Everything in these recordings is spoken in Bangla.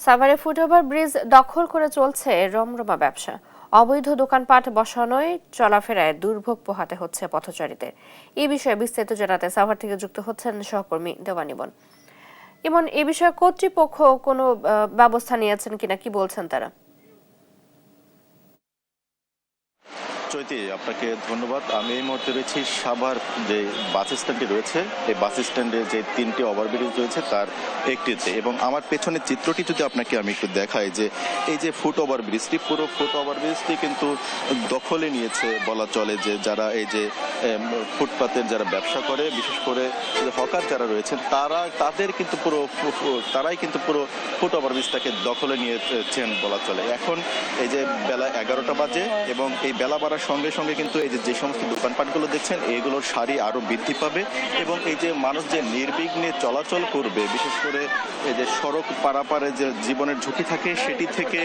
সাভারে ফুটওভার ব্রিজ দখল করে চলছে রমরমা ব্যবসা। অবৈধ দোকানপাট বসানোয় চলাফেরায় দুর্ভোগ পোহাতে হচ্ছে পথচারীদের। এই বিষয়ে বিস্তারিত জানাতে সাভার থেকে যুক্ত হচ্ছেন সহকর্মী দেওয়ান ইমন। ইমন, এই বিষয়ে কর্তৃপক্ষ কোনো ব্যবস্থা নিয়েছেন কিনা, কি বলছেন তারা? চৈতি, আপনাকে ধন্যবাদ। আমি এই মুহূর্তে রয়েছি সাভার যে বাস স্ট্যান্ডটি রয়েছে, এই বাস স্ট্যান্ডে যে তিনটি ওভারব্রিজ রয়েছে তার একটিতে, এবং আমার পেছনের চিত্রটি যদি আপনাকে আমি একটু দেখাই, যে এই যে ফুট ওভারব্রিজটি, পুরো ফুট ওভারব্রিজটি কিন্তু দখলে নিয়েছে বলা চলে। যে যারা এই যে ফুটপাতের যারা ব্যবসা করে, বিশেষ করে হকার যারা রয়েছেন, তারাই কিন্তু পুরো ফুট ওভারব্রিজটাকে দখলে নিয়েছেন বলা চলে। এখন এই যে বেলা 11টা বাজে এবং এই বেলা বাড়ার সঙ্গে সঙ্গে কিন্তু এই যে সমস্ত দোকানপাটগুলো দেখছেন, এইগুলোর সারি আরো বৃদ্ধি পাবে, এবং এই যে মানুষ যে নির্বিঘ্নে চলাচল করবে, বিশেষ করে এই যে সড়ক পারাপারে যে জীবনের ঝুঁকি থাকে, সেটি থেকে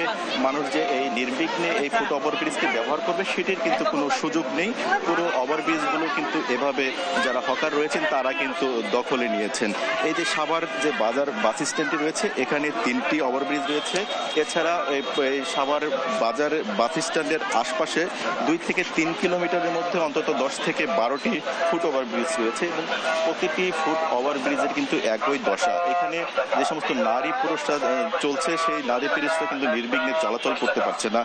মানুষ যে এই নির্বিঘ্নে এই ফুট ওভারব্রিজকে ব্যবহার করবে, সেটির কিন্তু কোনো সুযোগ নেই। পুরো ওভারব্রিজগুলো কিন্তু এভাবে যারা হকার রয়েছেন তারা কিন্তু দখলে নিয়েছেন। এই যে সাভার যে বাস স্ট্যান্ডটি রয়েছে, এখানে 3টি ওভারব্রিজ রয়েছে। এছাড়া এই সাভার বাজার বাস স্ট্যান্ডের আশপাশে 2 থেকে 3 কিলোমিটারের মধ্যে অন্তত 10 থেকে 12টি ফুট ওভারব্রিজ রয়েছে, এবং প্রতিটি ফুট ওভারব্রিজের কিন্তু একই দশা। এখানে যে সমস্ত নারী পুরুষরা চলছে, সেই নারী পুরুষরা কিন্তু নির্বিঘ্নে চলাচল করতে পারছে না।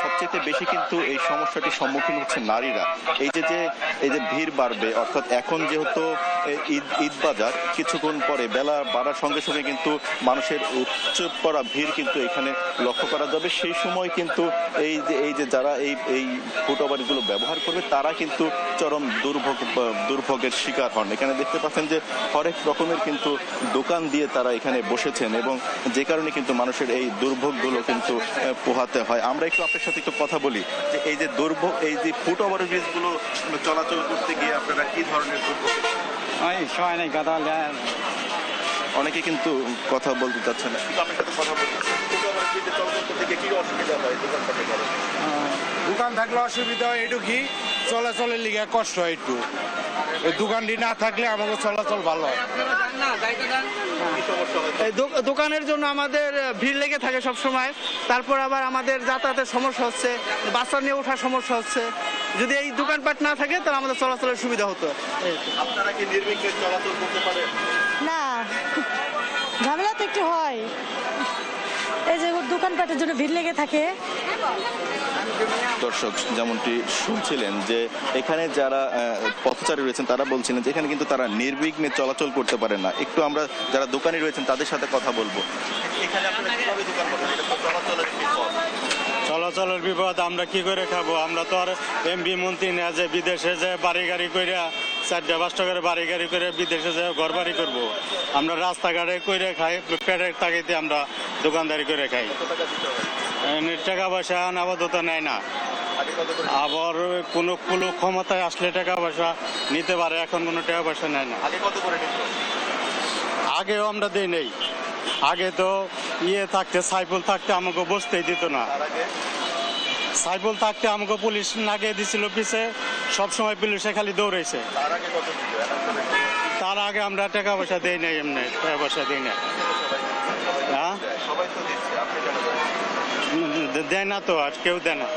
সবচেয়ে বেশি কিন্তু এই সমস্যাটির সম্মুখীন হচ্ছে নারীরা। এই যে ভিড় বাড়বে, অর্থাৎ এখন যেহেতু ঈদ বাজার, কিছুক্ষণ পরে বেলা বাড়ার সঙ্গে সঙ্গে কিন্তু মানুষের উপচে পড়া ভিড় কিন্তু এখানে লক্ষ্য করা যাবে। সেই সময় কিন্তু এই যে যারা এই ফুট ওভারগুলো ব্যবহার করবে, তারা কিন্তু চরম দুর্ভোগের শিকার হন। এখানে দেখতে পাচ্ছেন যে হরেক রকমের কিন্তু দোকান দিয়ে তারা এখানে বসেছেন, এবং যে কারণে কিন্তু মানুষের এই দুর্ভোগগুলো কিন্তু পোহাতে হয়। আমরা একটু আপনার সাথে একটু কথা বলি, যে এই যে এই যে ফুট ওভারব্রিজগুলো চলাচল করতে গিয়ে আপনারা কি ধরনের দুর্ভোগ? অনেকে কিন্তু কথা বলতে চাচ্ছে না, কিন্তু আপনার সাথে কথা বলতে, ফুট ওভারব্রিজে চলাচল করতে গিয়ে কি অসুবিধা হয় দোকানপাটে? দোকান থাকলে অসুবিধা হয় একটু, কি চলাচলের লিগে কষ্ট হয় একটু। ওই দোকানটি না থাকলে আমাদের চলাচল ভালো হয়। এই দোকানের জন্য আমাদের ভিড় লেগে থাকে সব সময়। তারপর আবার আমাদের যাতায়াতের সমস্যা হচ্ছে, বাচ্চা নিয়ে ওঠার সমস্যা হচ্ছে। যদি এই দোকানপাট না থাকে তাহলে আমাদের চলাচলের সুবিধা হতো। আপনারা কি নির্বিঘ্নে চলাচল করতে পারেন? না, ঝামেলা তো একটু হয়। এই যে দোকানপাটের জন্য ভিড় লেগে থাকে। দর্শক যেমনটি শুনছিলেন, যে এখানে যারা পথচারী রয়েছেন তারা বলছিলেন যে এখানে কিন্তু তারা নির্বিঘ্নে চলাচল করতে পারে না। একটু আমরা যারা দোকানি রয়েছেন তাদের সাথে কথা বলবো। এখানে আপনারা কিভাবে দোকান করেন? এটা তো চলাচলের বিপদ। চলাচলের বিপদ আমরা কি করে খাবো? আমরা তো আর এমপি মন্ত্রী না যে বিদেশে যে বাড়ি গাড়ি করে 4-5টা করে বাড়ি গাড়ি করে বিদেশে যে ঘর বাড়ি করবো। আমরা রাস্তাঘাটে করে খাই, পেটের তাগিদে আমরা দোকানদারি করে খাই। টাকা পয়সা আপাতত নেয় না, আবার কোনো ক্ষমতায় আসলে টাকা পয়সা নিতে পারে, এখন কোনো টাকা পয়সা নেয় না। আগেও আমরা দিই নেই। আগে তো থাকতে, সাইফুল থাকতে আমাকে বসতেই দিত না। সাইফুল থাকতে আমাকে পুলিশ লাগিয়ে দিছিল পিছে, সবসময় পুলিশে খালি দৌড়াইছে। তার আগে আমরা টাকা পয়সা দিই নাই, এমনি টাকা পয়সা দিই না। হ্যাঁ, দেয় না তো, আর কেউ দেয় না।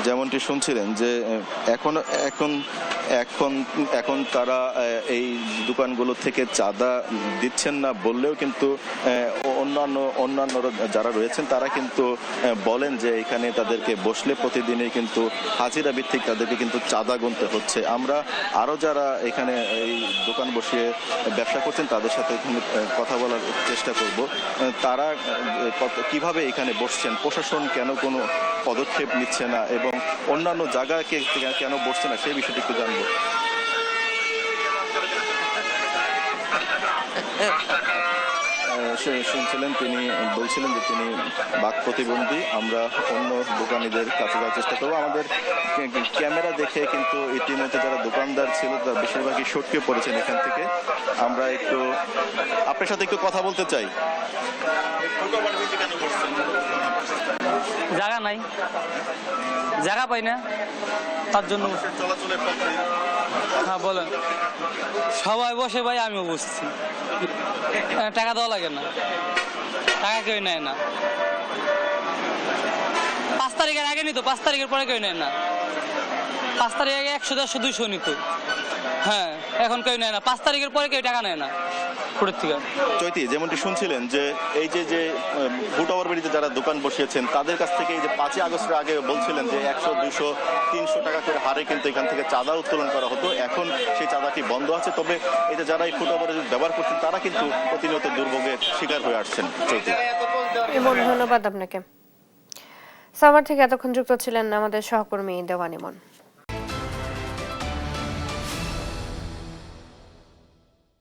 যেমনটি শুনছিলেন যে এখন তারা এই দোকানগুলো থেকে চাঁদা দিচ্ছেন না বললেও কিন্তু অন্যান্য যারা রয়েছেন তারা কিন্তু বলেন যে এখানে তাদেরকে বসলে প্রতিদিনই কিন্তু হাজিরা ভিত্তিক তাদেরকে কিন্তু চাঁদা গুনতে হচ্ছে। আমরা আরও যারা এখানে এই দোকান বসিয়ে ব্যবসা করছেন তাদের সাথে এখানে কথা বলার চেষ্টা করব। তারা কিভাবে এখানে বসছেন, প্রশাসন কেন কোনো পদক্ষেপ নিচ্ছে না, এবং অন্যান্য জায়গাকে কেন বসছে না, সেই বিষয়টি একটু জানবো। শুনছিলেন, তিনি বলছিলেন যে তিনি বাক প্রতিবন্ধী। আমরা অন্য দোকানিদের কাছে যাওয়ার চেষ্টা করবো। আমাদের ক্যামেরা দেখে কিন্তু ইতিমধ্যে যারা দোকানদার ছিল তারা বেশিরভাগই সটকে পড়েছেন এখান থেকে। আমরা একটু আপনার সাথে একটু কথা বলতে চাই। জায়গা নাই, জায়গা পাই না, তার জন্য। চলাচলের পক্ষে হ্যাঁ বলেন। সবাই বসে ভাই, আমিও বসছি। টাকা দেওয়া লাগে না, টাকা কেউ নেয় না। 5 তারিখের আগে নিত, 5 তারিখের পরে কেউ নেয় না। 5 তারিখ আগে 100, 150, 200 নিত। হ্যাঁ, এখন কেউ নেয় না। 5 তারিখের পরে কেউ টাকা নেয় না পুরো থেকে। চৈতি, যেমনটি শুনছিলেন যে এই যে ফুট ওভারব্রিজে যারা দোকান বসিয়েছেন তাদের কাছ থেকে এই যে 5 আগস্টের আগে বলছিলেন যে 100, 200, 300 টাকা করে হারে কিন্তু এখান থেকে চাঁদা উত্তোলন করা হতো। এখন সেই চাঁদাটি বন্ধ আছে, তবে এই যে যারা এই ফুট ওভারব্রিজ ব্যবহার করছেন তারা কিন্তু প্রতিনিয়ত দুর্ভোগের শিকার হয়ে আসছেন। চৈতি, ইমন, ধন্যবাদ আপনাকে। সাভার থেকে এতক্ষণ যুক্ত ছিলেন আমাদের সহকর্মী দেওয়ান ইমন।